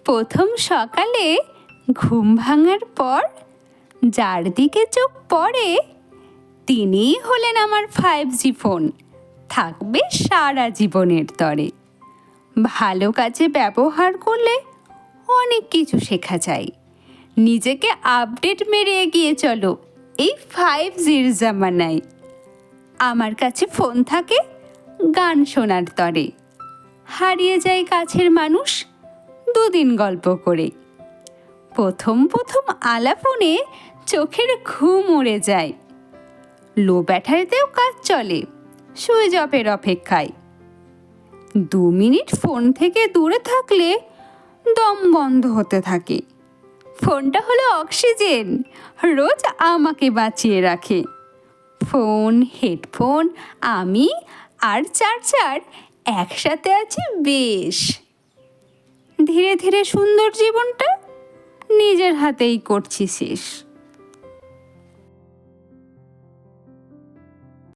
প্রথম সকালে ঘুম ভাঙার পর যার দিকে চোখ পড়ে তিনিই হলেন আমার 5G ফোন, থাকবে সারা জীবনের তরে। ভালো কাজে ব্যবহার করলে অনেক কিছু শেখা যায়। নিজেকে আপডেট মেরে এগিয়ে চলো এই 5Gর জামানায়। আমার কাছে ফোন থাকে গান শোনার তরে, হারিয়ে যায় কাছের মানুষ দুদিন গল্প করে। প্রথম প্রথম আলাপনে চোখের ঘুম উড়ে যায়, লো ব্যাটারিতেও কাজ চলে সুইচ অফের অপেক্ষায়। 2 মিনিট ফোন থেকে দূরে থাকলে দম বন্ধ হতে থাকে। ফোনটা হলো অক্সিজেন, রোজ আমাকে বাঁচিয়ে রাখে। ফোন, হেডফোন, আমি আর চার্জার একসাথে আছি বেশ। ধীরে ধীরে সুন্দর জীবনটা নিজের হাতেই করছি শেষ।